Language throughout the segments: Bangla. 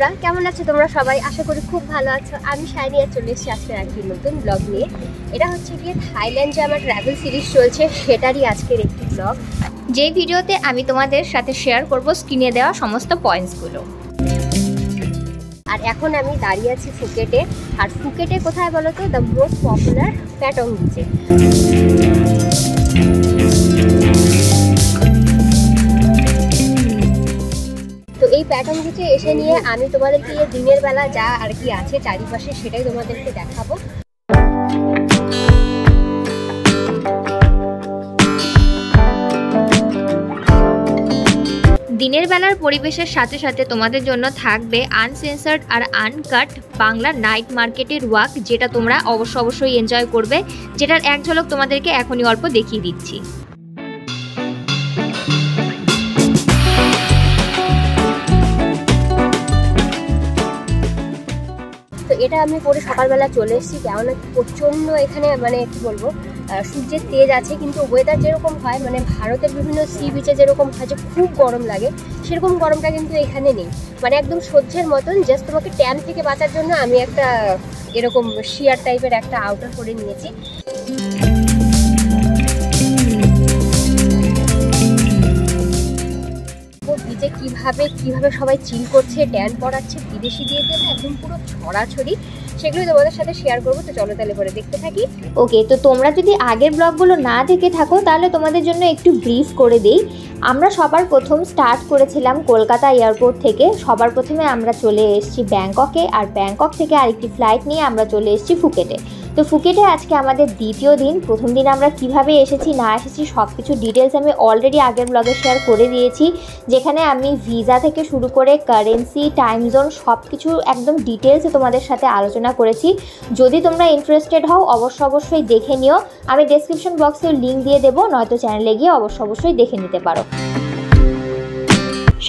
বন্ধুরা, কেমন আছো তোমরা সবাই? আশা করি খুব ভালো আছো। আমি শাইনিয়া চলে এসেছি আজকের একটি নতুন ব্লগ নিয়ে। এটা হচ্ছে গিয়ে থাইল্যান্ড যে আমার ট্রাভেল সিরিজ চলছে সেটারই আজকের একটি ব্লগ, যেই ভিডিওতে আমি তোমাদের সাথে শেয়ার করব স্ক্রিনে দেওয়া সমস্ত পয়েন্টসগুলো। আর এখন আমি দাঁড়িয়ে আছি ফুকেটে। আর ফুকেটে কোথায় বলো তো? দ্য মোস্ট পপুলার প্যাটং বিচে। তো এই প্যাটং বিচে এসে নিয়ে আমি তোমাদেরকে দিনের বেলা যা আর কি আছে চারিপাশে সেটাই তোমাদেরকে দেখাবো। দিনের বেলার পরিবেশের সাথে সাথে তোমাদের জন্য থাকবে আনসেন্সার্ড আর আনকাট বাংলা নাইট মার্কেটের ওয়াক, যেটা তোমরা অবশ্যই এনজয় করবে, যেটার এক ঝলক তোমাদেরকে এখনই অল্প দেখিয়ে দিচ্ছি। তো এটা আমি পরে সকালবেলা চলে এসেছি, কেননা প্রচণ্ড এখানে মানে কি বলবো সূর্যের তেজ আছে, কিন্তু ওয়েদার যেরকম হয় মানে ভারতের বিভিন্ন সি বিচে যেরকম হয় যে খুব গরম লাগে, সেরকম গরমটা কিন্তু এখানে নেই, মানে একদম সহ্যের মতন। জাস্ট তোমাকে ট্যান থেকে বাঁচার জন্য আমি একটা এরকম শিয়ার টাইপের একটা আউটার করে নিয়েছি। বিচে কিভাবে সবাই চিল করছে, ট্যান পড়াচ্ছে, বিদেশি দিয়ে একদম পুরো ছড়াছড়ি, সেগুলোই তোমাদের সাথে শেয়ার করবো। তো চলো তাহলে পরে দেখতে থাকি। ওকে, তো তোমরা যদি আগের ব্লগগুলো না দেখে থাকো তাহলে তোমাদের জন্য একটু ব্রিফ করে দিই। আমরা সবার প্রথম স্টার্ট করেছিলাম কলকাতা এয়ারপোর্ট থেকে। সবার প্রথমে আমরা চলে এসেছি ব্যাংককে, আর ব্যাংকক থেকে আরেকটি ফ্লাইট নিয়ে আমরা চলে এসেছি ফুকেটে। তো ফুকেটে আজকে আমাদের দ্বিতীয় দিন। প্রথম দিন আমরা কিভাবে এসেছি না এসেছি সব কিছু ডিটেলস আমি অলরেডি আগের ব্লগে শেয়ার করে দিয়েছি, যেখানে আমি ভিসা থেকে শুরু করে কারেন্সি, টাইম জোন সব কিছু একদম ডিটেলসে তোমাদের সাথে আলোচনা করেছি। যদি তোমরা ইন্টারেস্টেড হও অবশ্যই দেখে নিও। আমি ডেসক্রিপশন বক্সে লিঙ্ক দিয়ে দেবো, নয়তো চ্যানেলে গিয়ে অবশ্যই দেখে নিতে পারো।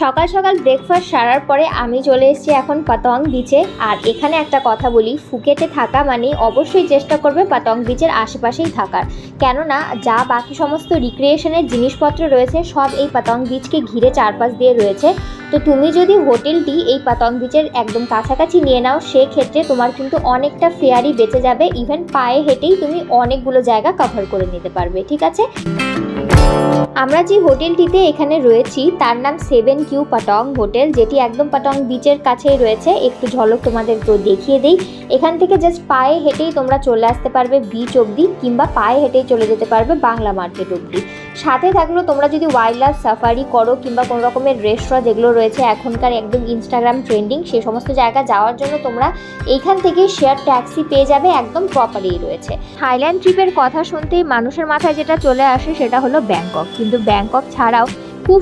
সকাল সকাল ব্রেকফাস্ট সারার পরে আমি চলে এসেছি এখন পাতং বিচে। আর এখানে একটা কথা বলি, ফুকেটে থাকা মানে অবশ্যই চেষ্টা করবে পাতং বিচের আশেপাশেই থাকার, কেননা যা বাকি সমস্ত রিক্রিয়েশনের জিনিসপত্র রয়েছে সব এই পাতং বিচকে ঘিরে চারপাশ দিয়ে রয়েছে। তো তুমি যদি হোটেলটি এই পাতং বিচের একদম কাছাকাছি নিয়ে নাও, সেক্ষেত্রে তোমার কিন্তু অনেকটা ফেয়ারই বেঁচে যাবে। ইভেন পায়ে হেঁটেই তুমি অনেকগুলো জায়গা কভার করে নিতে পারবে, ঠিক আছে? আমরা যে হোটেলটিতে এখানে রয়েছি তার নাম 7Q পাটং হোটেল, যেটি একদম পাটং বিচের কাছেই রয়েছে। একটু ঝলক তোমাদেরকে দেখিয়ে দেই। এখান থেকে জাস্ট পায়ে হেঁটেই তোমরা চলে আসতে পারবে বিচ অবধি, কিংবা পায়ে হেঁটেই চলে যেতে পারবে বাংলা মার্কেট অবধি। সাথে থাকলো তোমরা যদি ওয়াইল্ড লাইফ সাফারি করো, কিংবা কোনো রকমের রেস্টুরেন্ট যেগুলো রয়েছে এখনকার একদম ইনস্টাগ্রাম ট্রেন্ডিং, সে সমস্ত জায়গা যাওয়ার জন্য তোমরা এইখান থেকে শেয়ার ট্যাক্সি পেয়ে যাবে, একদম প্রপারই রয়েছে। থাইল্যান্ড ট্রিপের কথা শুনতেই মানুষের মাথায় যেটা চলে আসে সেটা হলো ব্যাংকক, কিন্তু ব্যাংকক ছাড়াও খুব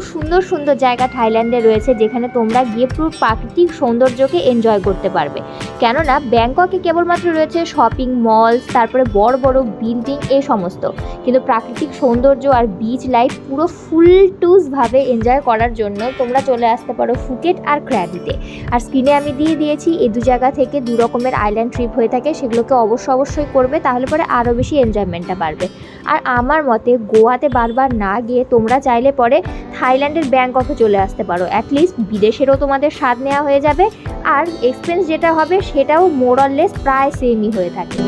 সুন্দর জায়গা থাইল্যান্ডে রয়েছে, যেখানে তোমরা গিয়ে পুরো প্রাকৃতিক সৌন্দর্যকে এনজয় করতে পারবে। কেননা ব্যাংককে কেবলমাত্র রয়েছে শপিং মলস, তারপরে বড় বিল্ডিং, এই সমস্ত, কিন্তু প্রাকৃতিক সৌন্দর্য আর বিচ লাইফ পুরো ফুল টুসভাবে এনজয় করার জন্য তোমরা চলে আসতে পারো ফুকেট আর ক্র্যাবিতে। আর স্ক্রিনে আমি দিয়ে দিয়েছি এই দু জায়গা থেকে দু রকমের আইল্যান্ড ট্রিপ হয়ে থাকে, সেগুলোকে অবশ্যই করবে, তাহলে পরে আরও বেশি এনজয়মেন্টটা বাড়বে। আর আমার মতে গোয়াতে বারবার না গিয়ে তোমরা চাইলে পরে থাইল্যান্ডের ব্যাংককে চলে আসতে পারো। অ্যাটলিস্ট বিদেশেরও তোমাদের স্বাদ নেওয়া হয়ে যাবে, আর এক্সপেন্স যেটা হবে সেটাও মোরলেস প্রায় সেমই হয়ে থাকে।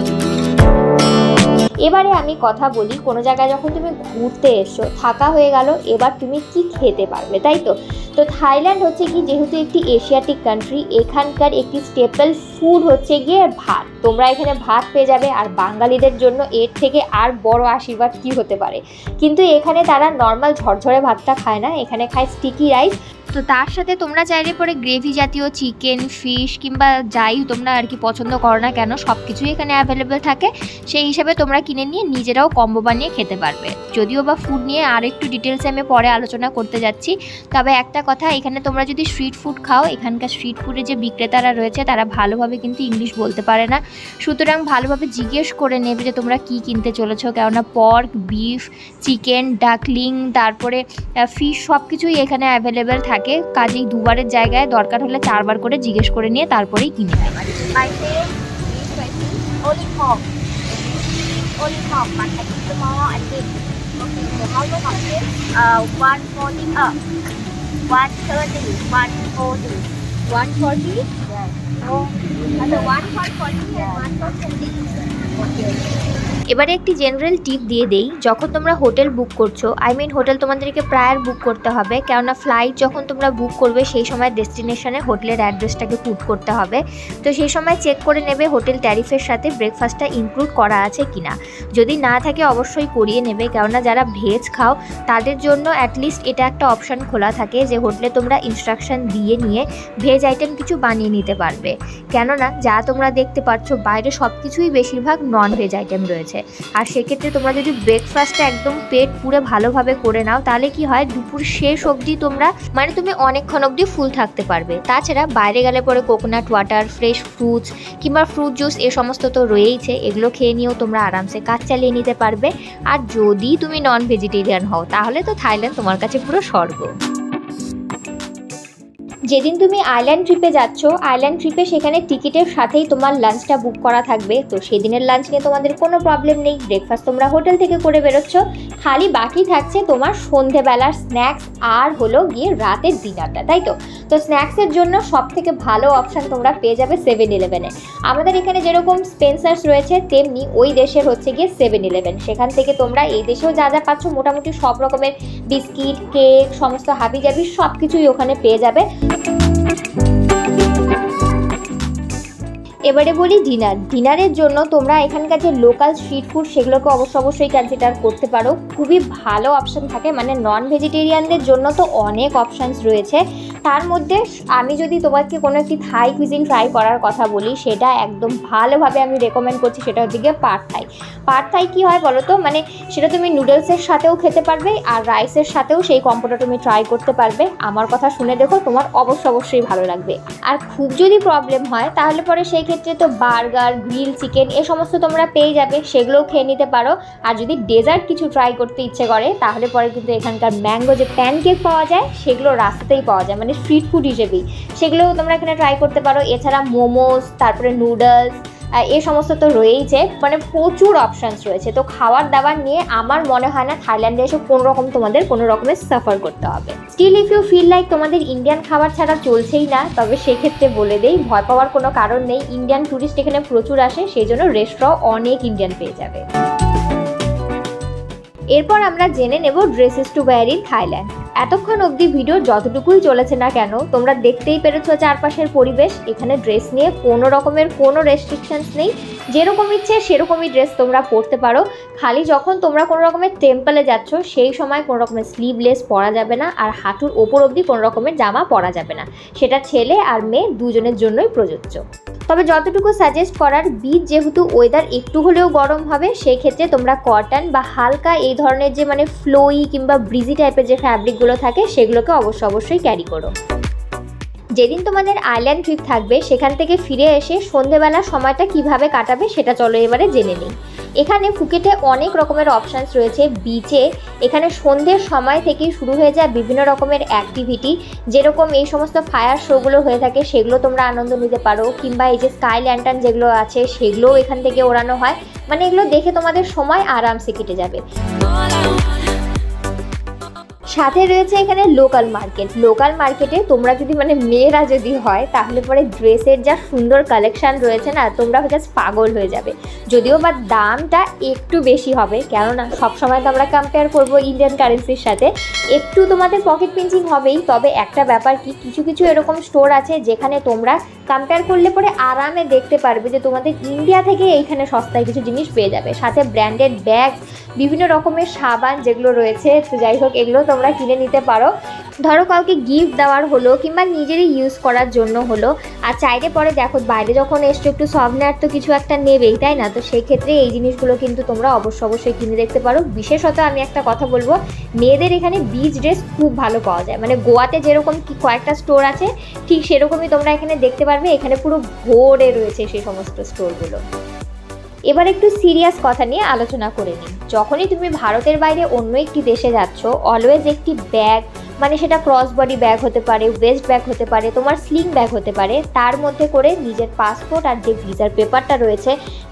এবারে আমি কথা বলি, কোনো জায়গায় যখন তুমি ঘুরতে এসো, থাকা হয়ে গেল, এবার তুমি কি খেতে পারবে, তাই তো? তো থাইল্যান্ড হচ্ছে কি যেহেতু একটি এশিয়াটিক কান্ট্রি, এখানকার একটি স্টেপল ফুড হচ্ছে গিয়ে ভাত। তোমরা এখানে ভাত পেয়ে যাবে, আর বাঙালিদের জন্য এর থেকে আর বড় আশীর্বাদ কি হতে পারে। কিন্তু এখানে তারা নর্মাল ঝরঝরে ভাতটা খায় না, এখানে খায় স্টিকি রাইস। তো তার সাথে তোমরা চাইলে পরে গ্রেভি জাতীয় চিকেন, ফিশ কিংবা যাই তোমরা আর কি পছন্দ করো না কেন, সব কিছুই এখানে অ্যাভেলেবেল থাকে। সেই হিসাবে তোমরা কিনে নিয়ে নিজেরাও কম্বো বানিয়ে খেতে পারবে। যদিও বা ফুড নিয়ে আর একটু ডিটেলসে আমি পরে আলোচনা করতে যাচ্ছি, তবে একটা কথা, এখানে তোমরা যদি স্ট্রিট ফুড খাও, এখানকার স্ট্রিট ফুডের যে বিক্রেতারা রয়েছে তারা ভালোভাবে কিন্তু ইংলিশ বলতে পারে না, সুতরাং ভালোভাবে জিজ্ঞেস করে নেবে যে তোমরা কি কিনতে চলেছো, কেননা পর্ক, বিফ, চিকেন, ডাকলিং, তারপরে ফিশ সব কিছুই এখানে অ্যাভেলেবেল থাকে। কাজেই দুবারের জায়গায় দরকার হলে 4 বার করে জিজ্ঞেস করে নিয়ে তারপরেই কিনে নেয়। 140? Oh, and the one for 40 and one for 70. Okay. এবারে একটি জেনারেল টিপ দিয়ে দেই, যখন তোমরা হোটেল বুক করছো, হোটেল তোমাদেরকে প্রায়র বুক করতে হবে, কেননা ফ্লাইট যখন তোমরা বুক করবে সেই সময় ডেস্টিনেশনে হোটেলের অ্যাড্রেসটাকে পুট করতে হবে। তো সেই সময় চেক করে নেবে হোটেল ট্যারিফের সাথে ব্রেকফাস্টটা ইনক্লুড করা আছে কিনা। যদি না থাকে অবশ্যই করিয়ে নেবে, কেননা যারা ভেজ খাও তাদের জন্য অ্যাটলিস্ট এটা একটা অপশান খোলা থাকে যে হোটেলে তোমরা ইনস্ট্রাকশন দিয়ে নিয়ে ভেজ আইটেম কিছু বানিয়ে নিতে পারবে। কেননা যা তোমরা দেখতে পাচ্ছ বাইরে সব কিছুই বেশিরভাগ নন ভেজ আইটেম রয়েছে। আর সেক্ষেত্রে তোমরা যদি ব্রেকফাস্টটা একদম পেট পুরো ভালোভাবে করে নাও তাহলে কি হয়, দুপুর শেষ অবধি তোমরা তুমি অনেকক্ষণ অবধি ফুল থাকতে পারবে। তাছাড়া বাইরে গেলে পরে কোকোনাট ওয়াটার, ফ্রেশ ফ্রুটস কিংবা ফ্রুট জুস এ সমস্ত তো রয়েইছে, এগুলো খেয়ে নিয়েও তোমরা আরামসে কাজ চালিয়ে নিতে পারবে। আর যদি তুমি নন ভেজিটেরিয়ান হও তাহলে তো থাইল্যান্ড তোমার কাছে পুরো স্বর্গ। যেদিন তুমি আইল্যান্ড ট্রিপে যাচ্ছ, আইল্যান্ড ট্রিপে সেখানে টিকিটের সাথেই তোমার লাঞ্চটা বুক করা থাকবে। তো সেদিনের লাঞ্চ নিয়ে তোমাদের কোনো প্রবলেম নেই, ব্রেকফাস্ট তোমরা হোটেল থেকে করে বেরোচ্ছ। খালি বাকি থাকছে তোমার সন্ধেবেলার স্ন্যাক্স আর হলো গিয়ে রাতের ডিনারটা, তাই তো? তো স্ন্যাক্সের জন্য সব থেকে ভালো অপশান তোমরা পেয়ে যাবে 7-Eleven-এ। আমাদের এখানে যেরকম স্পেন্সার্স রয়েছে তেমনি ওই দেশের হচ্ছে গিয়ে 7-Eleven। সেখান থেকে তোমরা এই দেশেও যা যা পাচ্ছ মোটামুটি সব রকমের বিস্কিট, কেক, সমস্ত হাবিজাবি সব কিছুই ওখানে পেয়ে যাবে। এবারে বলি ডিনারের জন্য তোমরা এখানকার যে লোকাল স্ট্রিট ফুড সেগুলোকে অবশ্যই কনসিডার করতে পারো। খুবই ভালো অপশান থাকে, নন ভেজিটেরিয়ানদের জন্য তো অনেক অপশানস রয়েছে। তার মধ্যে আমি যদি তোমাকে কোনো একটি থাই কুইজিন ট্রাই করার কথা বলি, সেটা একদম ভালোভাবে আমি রেকমেন্ড করছি, সেটা হচ্ছে গিয়ে পাড থাই। কী হয় বলো তো, সেটা তুমি নুডলসের সাথেও খেতে পারবে আর রাইসের সাথেও সেই কম্বোটা তুমি ট্রাই করতে পারবে। আমার কথা শুনে দেখো, তোমার অবশ্যই ভালো লাগবে। আর খুব যদি প্রবলেম হয় তাহলে পরে সেই ক্ষেত্রে তো বার্গার, গ্রিল চিকেন এ সমস্ত তোমরা পেয়ে যাবে, সেগুলোও খেয়ে নিতে পারো। আর যদি ডেজার্ট কিছু ট্রাই করতে ইচ্ছে করে তাহলে পরে কিন্তু এখানকার ম্যাঙ্গো যে প্যানকেক পাওয়া যায় সেগুলো রাস্তাতেই পাওয়া যায়, স্ট্রিট ফুড হিসেবেই সেগুলোও তোমরা এখানে ট্রাই করতে পারো। এছাড়া মোমোস, তারপরে নুডলস এ সমস্ত তো রয়েইছে, প্রচুর অপশানস রয়েছে। তো খাবার দাবার নিয়ে আমার মনে হয় না থাইল্যান্ডে এসে তোমাদের কোনো রকমের সাফার করতে হবে। Still if you feel like তোমাদের ইন্ডিয়ান খাবার ছাড়া চলছেই না, তবে সেক্ষেত্রে বলে দেই ভয় পাওয়ার কোনো কারণ নেই। ইন্ডিয়ান ট্যুরিস্ট এখানে প্রচুর আসে, সেই জন্য রেস্টুরেন্ট অনেক ইন্ডিয়ান পেয়ে যাবে। এরপর আমরা জেনে নেব dresses two wire in Thailand. এতক্ষণ অবধি ভিডিও যতটুকুই চলেছে না কেন তোমরা দেখতেই পেরেছো চারপাশের পরিবেশ। এখানে ড্রেস নিয়ে কোনো রকমের কোনো রেস্ট্রিকশনস নেই, যেরকম ইচ্ছে সেরকমই ড্রেস তোমরা পরতে পারো। খালি যখন তোমরা কোনো রকমের টেম্পলে যাচ্ছ সেই সময় কোনো রকমের স্লিভলেস পরা যাবে না, আর হাঁটুর ওপর অবধি কোনো রকমের জামা পরা যাবে না। সেটা ছেলে আর মেয়ে দুজনের জন্যই প্রযোজ্য। তবে যতটুকু সাজেস্ট করার, বিচ যেহেতু ওয়েদার একটু হলেও গরম হবে, সেই ক্ষেত্রে তোমরা কটন বা হালকা এই ধরনের যে ফ্লোই কিংবা ব্রিজি টাইপের যে ফ্যাব্রিকগুলো থাকে সেগুলোকে অবশ্যই ক্যারি করো। যেদিন তোমাদের আইল্যান্ড ট্রিপ থাকবে সেখান থেকে ফিরে এসে সন্ধেবেলার সময়টা কিভাবে কাটাবে সেটা চলো এবারে জেনে নিই। এখানে ফুকেটে অনেক রকমের অপশানস রয়েছে বিচে। এখানে সন্ধ্যের সময় থেকেই শুরু হয়ে যায় বিভিন্ন রকমের অ্যাক্টিভিটি, যেরকম এই সমস্ত ফায়ার শোগুলো হয়ে থাকে সেগুলো তোমরা আনন্দ নিতে পারো, কিংবা এই যে স্কাই ল্যান্টার্ন যেগুলো আছে সেগুলোও এখান থেকে ওড়ানো হয়। এগুলো দেখে তোমাদের সময় আরামসে কেটে যাবে। সাথে রয়েছে এখানে লোকাল মার্কেটে তোমরা যদি মেয়েরা যদি হয় তাহলে পরে ড্রেসের যা সুন্দর কালেকশান রয়েছে না, তোমরা জাস্ট পাগল হয়ে যাবে। যদিও বা দামটা একটু বেশি হবে, কেননা সবসময় তো আমরা কম্পেয়ার করবো ইন্ডিয়ান কারেন্সির সাথে, একটু তোমাদের পকেট পিঞ্চিং হবেই। তবে একটা ব্যাপার কি, কিছু এরকম স্টোর আছে যেখানে তোমরা কম্পেয়ার করলে পরে আরামে দেখতে পারবে যে তোমাদের ইন্ডিয়া থেকে এইখানে সস্তায় কিছু জিনিস পেয়ে যাবে। সাথে ব্র্যান্ডেড ব্যাগ, বিভিন্ন রকমের সাবান যেগুলো রয়েছে, তো যাই হোক এগুলো তোমরা কিনে নিতে পারো। ধরো কাউকে গিফট দেওয়ার হলো কিংবা নিজেরই ইউজ করার জন্য হলো। আর চাইলে পরে দেখো বাইরে যখন এসছো একটু সফটওয়্যার তো কিছু একটা নেবেই, তাই না? তো সেই ক্ষেত্রে এই জিনিসগুলো কিন্তু তোমরা অবশ্যই কিনে দেখতে পারো। বিশেষত আমি একটা কথা বলবো, মেয়েদের এখানে বিচ ড্রেস খুব ভালো পাওয়া যায়। গোয়াতে যেরকম কয়েকটা স্টোর আছে ঠিক সেরকমই তোমরা এখানে দেখতে পারবে। এখানে পুরো ভরে রয়েছে সেই সমস্ত স্টোরগুলো। এবার একটু সিরিয়াস কথা নিয়ে আলোচনা করে নিই। যখনই তুমি ভারতের বাইরে অন্য একটি দেশে যাচ্ছ, অলওয়েজ একটি ব্যাগ মানে সেটা ক্রস বডি ব্যাগ হতে পারে, ওয়েস্ট ব্যাগ হতে পারে, তোমার স্লিং ব্যাগ হতে পারে, তার মধ্যে করে নিজের পাসপোর্ট আর যে ভিসার পেপারটা রয়েছে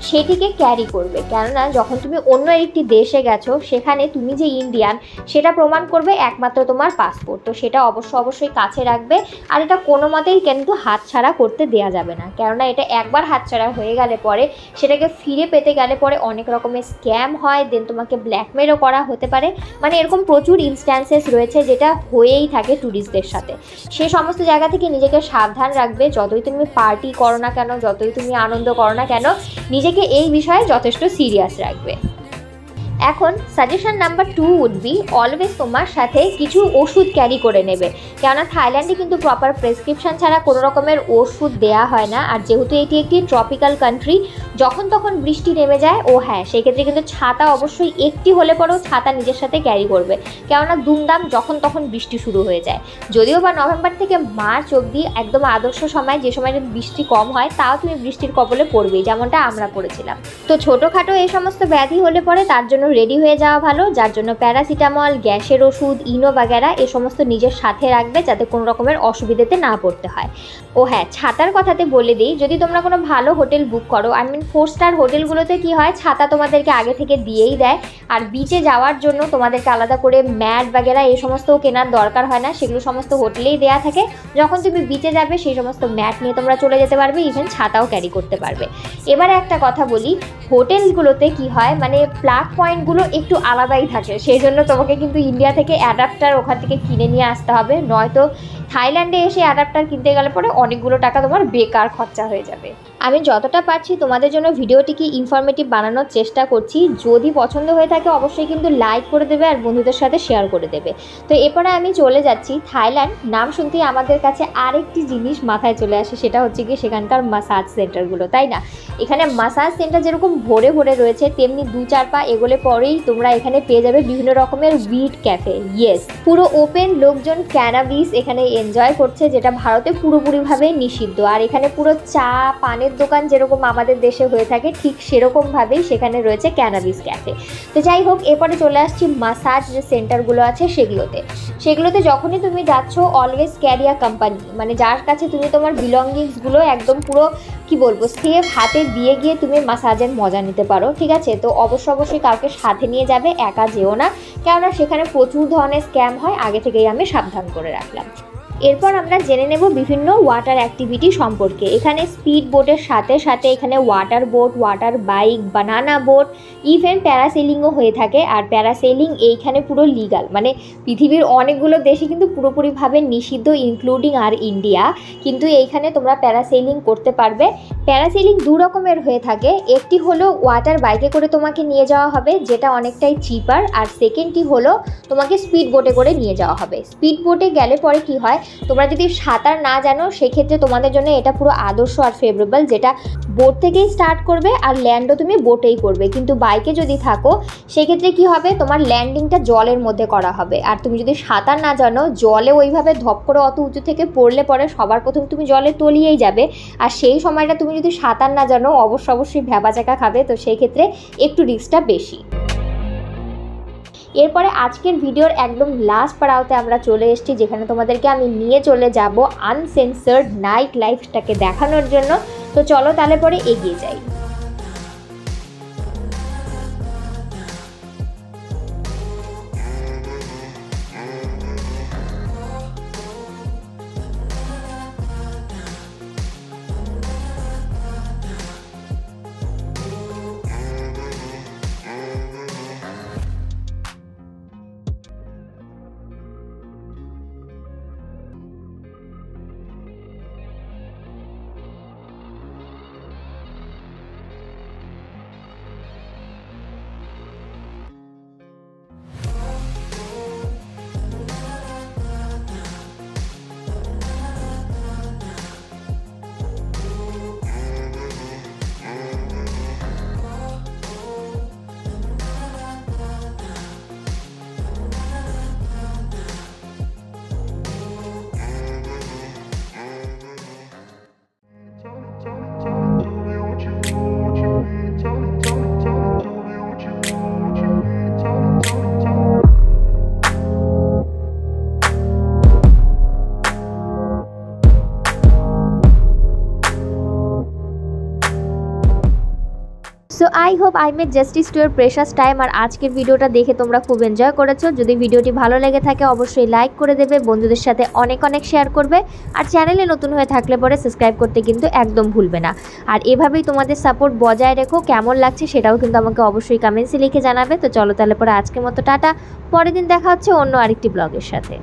সেটিকে ক্যারি করবে। কেননা যখন তুমি অন্য একটি দেশে গেছো সেখানে তুমি যে ইন্ডিয়ান সেটা প্রমাণ করবে একমাত্র তোমার পাসপোর্ট। তো সেটা অবশ্যই কাছে রাখবে। আর এটা কোনো মতেই কিন্তু হাতছাড়া করতে দেওয়া যাবে না, কেননা এটা একবার হাতছাড়া হয়ে গেলে পরে সেটাকে ফিরে পেতে গেলে পরে অনেক রকমের স্ক্যাম হয়, দেন তোমাকে ব্ল্যাকমেলও করা হতে পারে। মানে এরকম প্রচুর ইনস্ট্যান্সেস রয়েছে যেটা হয়েই থাকে ট্যুরিস্টদের সাথে। সে সমস্ত জায়গা থেকে নিজেকে সাবধান রাখবে। যতই তুমি পার্টি করো না কেন, যতই তুমি আনন্দ করো না কেন, নিজেকে এই বিষয়ে যথেষ্ট সিরিয়াস রাখবে। এখন suggestion number 2 would be always তোমার সাথে কিছু ওষুধ ক্যারি করে নেবে। কেননা থাইল্যান্ডে কিন্তু প্রপার প্রেসক্রিপশন ছাড়া কোনো রকমের ওষুধ দেয়া হয় না। আর যেহেতু এটি একটি ট্রপিক্যাল কান্ট্রি, যখন তখন বৃষ্টি নেমে যায়, ও হ্যাঁ সেক্ষেত্রে কিন্তু ছাতা অবশ্যই একটি হলে পরেও ছাতা নিজের সাথে ক্যারি করবে। কেননা দুমদাম যখন তখন বৃষ্টি শুরু হয়ে যায়। যদিও বা নভেম্বর থেকে মার্চ অবধি একদম আদর্শ সময়, যে সময় বৃষ্টি কম হয়, তাও তুমি বৃষ্টির কবলে পড়বেই, যেমনটা আমরা পড়েছিলাম। তো ছোটোখাটো এই সমস্ত ব্যাধি হলে পরে তার জন্য রেডি হয়ে যাওয়া ভালো, যার জন্য প্যারাসিটামল, গ্যাসের ওষুধ, ইনো বাগেরা এ সমস্ত নিজের সাথে রাখবে যাতে কোনো রকমের অসুবিধাতে না পড়তে হয়। ও হ্যাঁ, ছাতার কথাতে বলে দিই, যদি তোমরা কোনো ভালো হোটেল বুক করো, 4 স্টার হোটেলগুলোতে কি হয়, ছাতা তোমাদেরকে আগে থেকে দিয়েই দেয়। আর বিচে যাওয়ার জন্য তোমাদেরকে আলাদা করে ম্যাট বাগেরা এই সমস্তও কেনার দরকার হয় না, সেগুলো সমস্ত হোটেলেই দেওয়া থাকে। যখন তুমি বিচে যাবে সেই সমস্ত ম্যাট নিয়ে তোমরা চলে যেতে পারবে, ইভেন ছাতাও ক্যারি করতে পারবে। এবারে একটা কথা বলি, হোটেলগুলোতে কি হয়, মানে প্লাগ পয়েন্টগুলো একটু আলাদাই থাকে, সেই জন্য তোমাকে কিন্তু ইন্ডিয়া থেকে অ্যাডাপ্টার ওখান থেকে কিনে নিয়ে আসতে হবে, নয়তো থাইল্যান্ডে এসে অ্যাডাপ্টার কিনতে গেলে পরে অনেকগুলো টাকা তোমার বেকার খরচা হয়ে যাবে। আমি যতটা পারছি তোমাদের জন্য ভিডিওটিকে ইনফরমেটিভ বানানোর চেষ্টা করছি। যদি পছন্দ হয়ে থাকে অবশ্যই কিন্তু লাইক করে দেবে আর বন্ধুদের সাথে শেয়ার করে দেবে। তো এরপরে আমি চলে যাচ্ছি থাইল্যান্ড। নাম শুনতেই আমাদের কাছে আরেকটি জিনিস মাথায় চলে আসে, সেটা হচ্ছে কি সেখানকার মাসাজ সেন্টারগুলো, তাই না? এখানে মাসাজ সেন্টার যেরকম ভরে ভরে রয়েছে, তেমনি 2-4 পা এগোলে পরেই তোমরা এখানে পেয়ে যাবে বিভিন্ন রকমের উইড ক্যাফে। ইয়েস, পুরো ওপেন, লোকজন ক্যানাবিস এখানে এনজয় করছে, যেটা ভারতে পুরোপুরিভাবে নিষিদ্ধ। আর এখানে পুরো চা পানের দোকান যেরকম আমাদের দেশে হয়ে থাকে, ঠিক সেরকমভাবেই সেখানে রয়েছে ক্যানাবিস ক্যাফে। তো যাই হোক, এরপরে চলে আসছি মাসাজ যে সেন্টারগুলো আছে সেগুলোতে যখনই তুমি যাচ্ছ অলওয়েজ ক্যারি আ কোম্পানি, মানে যার কাছে তুমি তোমার বিলঙ্গিংসগুলো একদম পুরো কি বলবো সেফ হাতে দিয়ে গিয়ে তুমি মাসাজের মজা নিতে পারো, ঠিক আছে? তো অবশ্যই কাউকে সাথে নিয়ে যাবে, একা যেও না, কেননা সেখানে প্রচুর ধরনের স্ক্যাম হয়, আগে থেকেই আমি সাবধান করে রাখলাম। এরপর আমরা জেনে নেব বিভিন্ন ওয়াটার অ্যাক্টিভিটি সম্পর্কে। এখানে স্পিড বোটের সাথে সাথে এখানে ওয়াটার বোট, ওয়াটার বাইক, বানানা বোট, ইভেন প্যারাসেলিংও হয়ে থাকে। আর প্যারাসেলিং এইখানে পুরো লিগাল, মানে পৃথিবীর অনেকগুলো দেশে কিন্তু পুরোপুরিভাবে নিষিদ্ধ, ইনক্লুডিং আর ইন্ডিয়া, কিন্তু এইখানে তোমরা প্যারাসেলিং করতে পারবে। প্যারাসেলিং 2 রকমের হয়ে থাকে, একটি হলো ওয়াটার বাইকে করে তোমাকে নিয়ে যাওয়া হবে, যেটা অনেকটাই চিপার। আর সেকেন্ডটি হলো তোমাকে স্পিড বোটে করে নিয়ে যাওয়া হবে। স্পিড বোটে গেলে পরে কি হয়, তোমরা যদি সাঁতার না জানো সেক্ষেত্রে তোমাদের জন্য এটা পুরো আদর্শ আর ফেভারেবল, যেটা বোট থেকেই স্টার্ট করবে আর ল্যান্ডও তুমি বোটেই করবে। কিন্তু বাইকে যদি থাকো সেক্ষেত্রে কি হবে, তোমার ল্যান্ডিংটা জলের মধ্যে করা হবে। আর তুমি যদি সাঁতার না জানো, জলে ওইভাবে ধপ করে অত উঁচু থেকে পড়লে পরে সবার প্রথম তুমি জলে তলিয়েই যাবে। আর সেই সময়টা তুমি যদি সাঁতার না জানো অবশ্যই ভ্যাবাচাকা খাবে। তো সেই ক্ষেত্রে একটু রিস্কটা বেশি। এরপরে আজকের ভিডিওর একদম লাস্ট পাড়াওতে আমরা চলে এসেছি, যেখানে তোমাদেরকে আমি নিয়ে চলে যাব আনসেন্সার্ড নাইট লাইফটাকে দেখানোর জন্য। তো চলো তাহলে পরে এগিয়ে যাই। I hope I made justice to your precious time. আর আজকের ভিডিওটা দেখে তোমরা খুব এনজয় করেছো। যদি ভিডিওটি ভালো লেগে থাকে অবশ্যই লাইক করে দেবে, বন্ধুদের সাথে অনেক অনেক শেয়ার করবে, আর চ্যানেলে নতুন হয়ে থাকলে পরে সাবস্ক্রাইব করতে কিন্তু একদম ভুলবে না। আর এভাবেই তোমাদের সাপোর্ট বজায় রেখো। কেমন লাগছে সেটাও কিন্তু আমাকে অবশ্যই কমেন্টসে লিখে জানাবে। তো চলো তাহলে পরে আজকের মতো টাটা, পরের দিন দেখা হচ্ছে অন্য আরেকটি ব্লগের সাথে।